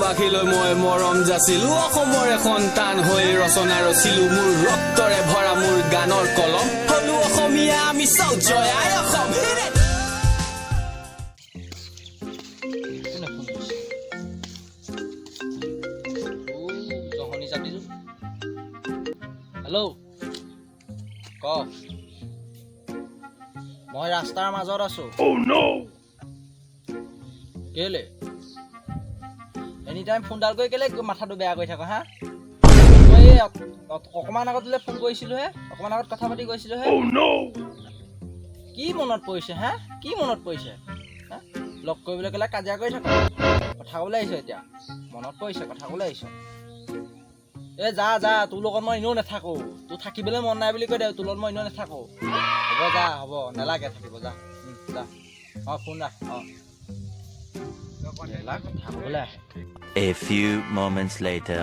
অসমবাসীলৈ মই মৰম যাচিলো অসমৰে সন্তান হৈ ৰচনা ৰচিলো মোৰ ৰক্তৰে ভৰা মোৰ গানৰ কলম হলো অসমীয়া আমি চাও জয় আই অসম হেল্ল' ক মই ৰাস্তাৰ মাজত আছো কেলে এনি টাইম ফোনডাল কৰি কেলে মাথাটো বেয়া কৰি থাক হা মই এই অকমান আগত ফোন কৰিছিলো হে অকমান আগত কথা পাতি গৈছিলো হে কি মনত পৰিছে হা কি মনত পৰিছে লগ কৰিবলৈ গ'লে কাজিয়া কৰি থাক কথা ক'বলৈ আহিছ এতিয়া মনত পৰিছে কথা ক'বলৈ আহিছ এ যা যা তোৰ লগত মই এনেও নাথাকো তোৰ থাকিবলৈ মন নাই বুলি কৈ দে তোৰ লগত মই এনেও নাথাকো হ'ব যা হ'ব নালাগে থাকিব যা যা ফোন ৰাখ A few moments later.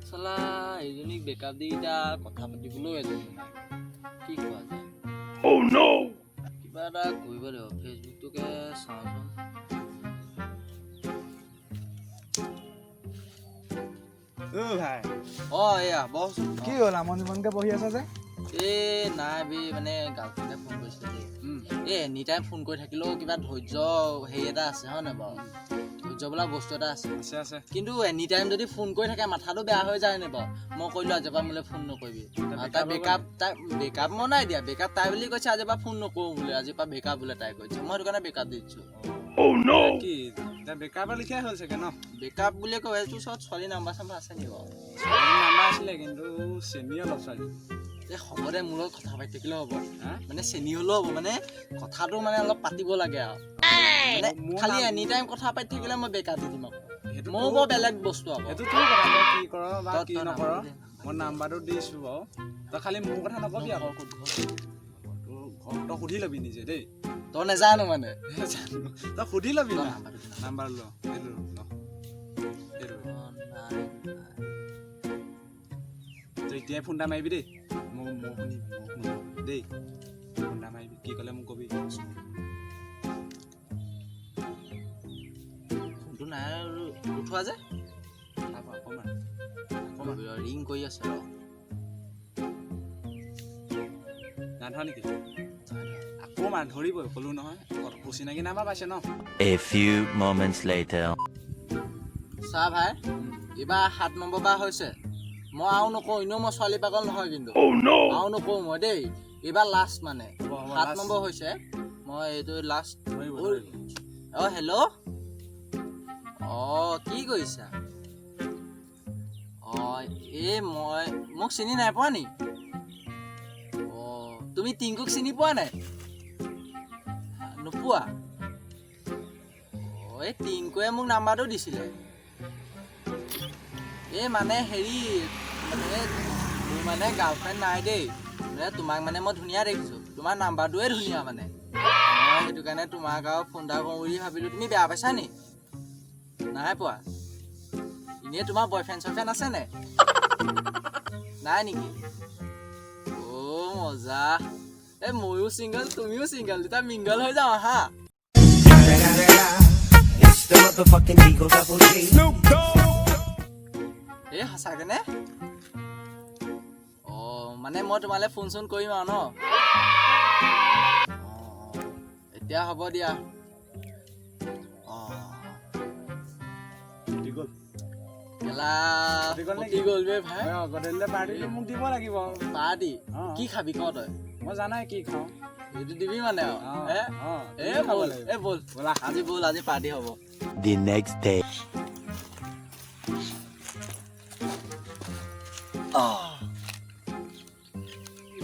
চালা এইজনীক বেকআপ দি এতিয়া কথা পাতিবলৈও এজনী নাই কি কোৱা যায় কিবা এটা কৰিব লাগিব ফেচবুকটোকে চাওঁচোন ভাই এয়া বছ কি হ'ল আমন জীমনকে বহি আছা যে নাই বে মানে গাৰ্লফ্ৰেণ্ডে ফোন কৰিছিলে এনি টাইম ফোন কৰি থাকিলেও কিবা ধৈৰ্য হেৰি এটা আছে হয় নাই বাৰু ধৈৰ্য বোলা বস্তু এটা আছে কিন্তু এনি টাইম যদি ফোন কৰি থাকে মাথাটো বেয়া হৈ যায় নে বাৰু মই কৈলো আজিৰ পৰা মোলৈ ফোন নকৰিবি তাই বেকআপ মই নাই দিয়া বেকআপ তাই বুলি কৈছে আজিৰ পৰা ফোন নকৰো বোলে আজিৰ পৰা বেকআপ বোলে তাই কৈছে মই সেইটো কাৰণে বেকআপ দি দিছো বেকআপ লিখাই হ'ল চাগে ন বেকআপ বুলি কৈ তোৰ ওচৰত ছোৱালী নাম্বাৰ চাম্বাৰ আছে নি বাৰু নাম্বাৰ আছিলে কিন্তু চেনি অলপ ছোৱালী হ'ব দে মোৰ লগত কথা পাতি থাকিলেও হ'ব মানে চেনি হ'লেও হ'ব মানে কথাটো মানে অলপ পাতিব লাগে আৰু মানে খালি এনি টাইম কথা পাতি থাকিলে মই বেকাৰ দি দিম আকৌ মোৰ বৰ বেলেগ বস্তু আকৌ সেইটো তোৰ কথা তই কি কৰ বা কি নকৰ মই নাম্বাৰটো দিছোঁ বাৰু তই খালি মোৰ কথা নকবি আকৌ তই সুধি ল'বি নিজে দেই তই নেজানো মানে তই সুধি ল'বি নাম্বাৰ ল তই এতিয়াই ফোন এটা মাৰিবি দেই মই শুনিম দেই ফোন এটা মাৰিবি কি ক'লে মোক কবি ফোনটো নাই উঠোৱা যে অকণমান ৰিং কৰি আছে নাধৰা নেকি অকণমান ধৰিবই ক'লো নহয় চিনাকি নাম্বাৰ পাইছে ন A few moments later. চা ভাই এইবাৰ 7 নম্বৰ বাৰ হৈছে মই আৰু নকওঁ এনেও মই ছোৱালী পাগল নহয় কিন্তু আৰু নকওঁ মই দেই এইবাৰ লাষ্ট মানে 7 নম্বৰ হৈছে মই এইটো লাষ্ট হেল্ল' কি কৰিছা মই মোক চিনি নাই পোৱা নি তুমি টিংকুক চিনি পোৱা নাই নোপোৱা এই টিংকুৱে মোক নাম্বাৰটো দিছিলে মানে হেৰি মোৰ মানে গাৰ্লফ্ৰেণ্ড নাই দেই মানে তোমাক মানে মই ধুনীয়া দেখিছোঁ তোমাৰ নাম্বাৰটোৱে ধুনীয়া মানে মই সেইটো কাৰণে তোমাক আৰু ফোন এটা কৰোঁ বুলি ভাবিলোঁ তুমি বেয়া পাইছা নি নাই পোৱা এনেই তোমাৰ বয়ফ্ৰেণ্ড চয়ফ্ৰেণ্ড আছে নাই নেকি মজা ময়ো চিংগল তুমিও চিংগল দুটা মিংগল হৈ যাওঁ হা সঁচাকে নে মানে মই তোমালে ফোন চোন কৰিম আৰু ন এতিয়া হ'ব দিয়া পাৰ্টি কি খাবি ক তই মই জানাই কি খাওঁ সেইটো দিবি মানে বল আজি পাৰ্টি হ'ব The next day.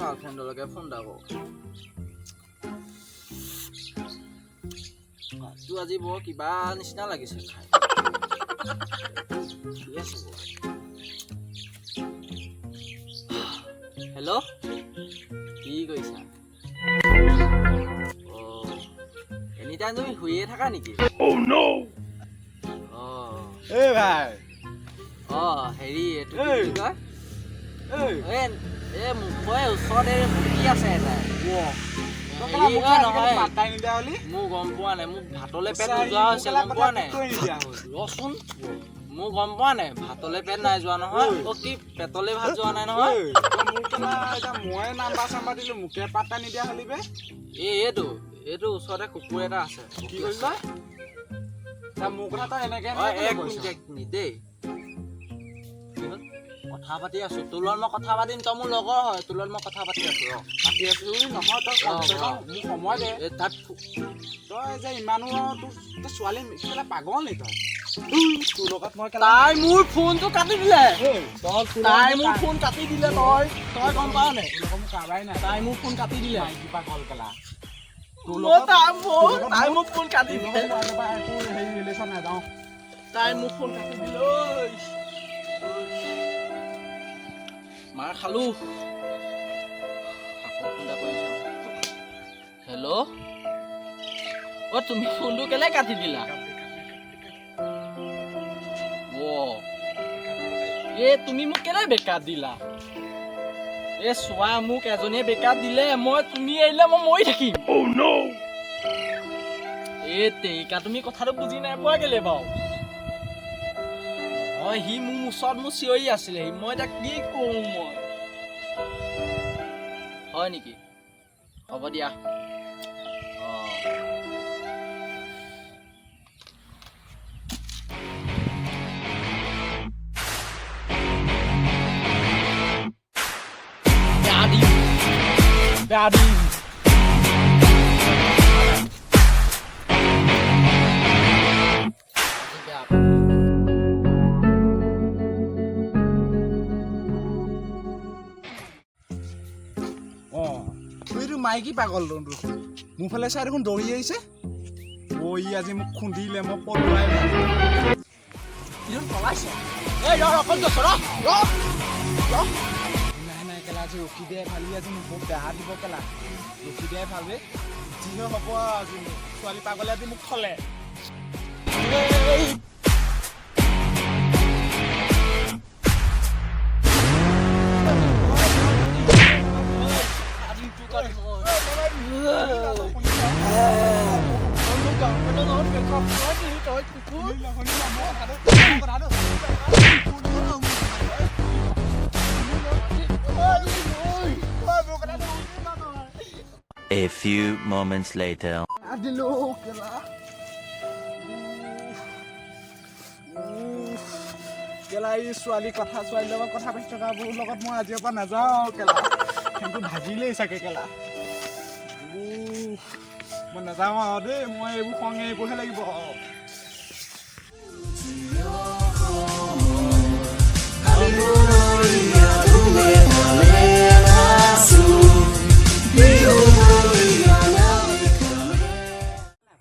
গাৰ্লফ্ৰেণ্ডলৈকে ফোন এটা কৰো ভাতটো আজি বৰ কিবা নিচিনা লাগিছে খাই হেল্ল' কি কৰিছা এনি টাইম তুমি শুইয়ে থাকা নেকি হেৰি এইটো কি কয় মুখৰ ওচৰতে মুৰ্গী আছে এটা মোৰ গম পোৱা নাই মোক ভাতলে পেট নোযোৱা হৈছে গম পোৱা নাই ৰচোন মোৰ গম পোৱা নাই ভাতলে পেট নাই যোৱা নহয় অ কি পেটলে ভাত যোৱা নাই নহয় মোৰ কেলা এতিয়া মই নাম্বাৰ চাম্বাৰ দিলো মোকে পাত্তা নিদিয়া হলি বে এইটো ওচৰতে কুকুৰ এটা আছে কি কৰিলা মোৰ কথা তই এনেকে এক মিনিট দেই কথা পাতি আছো তোৰ লগত মই কথা পাতিম তই মোৰ লগৰ হয় তোৰ লগত মই কথা পাতি আছো পাতি আছো বুলি নহয় তই মোক সময় দে তাত তই যে ইমানো তই ছোৱালী কেলা পাগল নি তই তোৰ লগত মই তাই মোৰ ফোনটো কাটি দিলে তাই মোৰ ফোন কাটি দিলে তই গম পাৱ নাই মোক কাবাই নাই তাই মোৰ ফোন কাটি দিলে কিবা কল কেলা তাই মোক ফোন কাটি দিলে হেৰি ৰিলেশ্যন নাযাওঁ তাই মোক ফোন কাটি দিলে মাৰ খালো হেল্ল' অ তুমি ফোনটো কেলে কাটি দিলা তুমি মোক কেলে বেকাৰ দিলা চোৱা মোক এজনীয়ে বেকাৰ দিলে তুমি আহিলে মই মৰি থাকিম তেৰিকা তুমি কথাটো বুজি নাই পোৱা কেলে বাৰু সি মোৰ ওচৰত মোৰ চিঞৰি আছিলে মই এতিয়া কি কৰো মই হয় নেকি হ'ব দিয়া Daddy. তুইতো মাইকী পাগল মোৰ ফালে চাই দেখোন দৌৰি আহিছে ই আজি মোক খুন্দিলে মই পলুৱাই নাই কেলা আজি ৰখি দিয়াই ভালি আজি মোক বহুত বেয়া দিব কেলা ৰখি দিয়াই ভাল বে যিহে হ'ব আজি ছোৱালী পাগলে আজি মোক থলে A few moments later. কেলা এই ছোৱালীৰ লগত কথা পাতি থকা বোৰৰ লগত মই আজিৰ পৰা নাযাওঁ কেলা কিন্তু ভাগিলেই চাগে কেলা মই নাযাওঁ আৰু দেই মই এইবোৰ খঙে এইবোৰহে লাগিব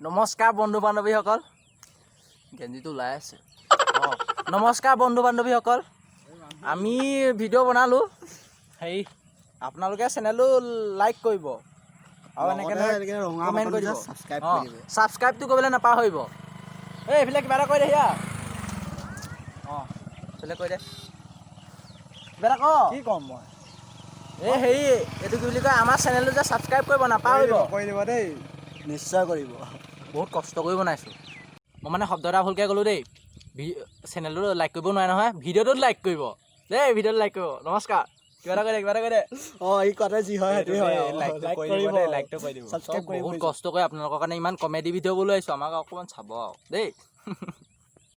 নমস্কাৰ বন্ধু বান্ধৱীসকল গেঞ্জিটো ওলাই আছে নমস্কাৰ বন্ধু বান্ধৱীসকল আমি ভিডিঅ' বনালোঁ হেৰি আপোনালোকে চেনেলটো লাইক কৰিব আৰু এনেকৈ কমেণ্ট কৰি দিব ছাবস্ক্ৰাইবটো কৰিবলৈ নাপাহৰিব এইফালে কিবা এটা কৈ দে সিয়া এইফালে কৈ দে কিবা এটা ক কি ক'ম মই হেৰি এইটো কি বুলি কয় আমাৰ চেনেলটো যে ছাবস্ক্ৰাইব কৰিব নাপাহৰিব কৰি দিব দেই নিশ্চয় কৰিব বহুত কষ্ট কৰি বনাইছোঁ মই মানে শব্দ এটা ভুলকৈ ক'লোঁ দেই চেনেলটো লাইক কৰিব নোৱাৰে নহয় ভিডিঅ'টোত লাইক কৰিব দেই ভিডিঅ'টো লাইক কৰিব নমস্কাৰ কিবা এটা কৈ দে এই কথা যি হয় সেইটোৱে হয় লাইকটো কৰি দিব বহুত কষ্ট কৰি আপোনালোকৰ কাৰণে ইমান কমেডি ভিডিঅ' বোলো আহিছোঁ আমাক অকণমান চাব আৰু দেই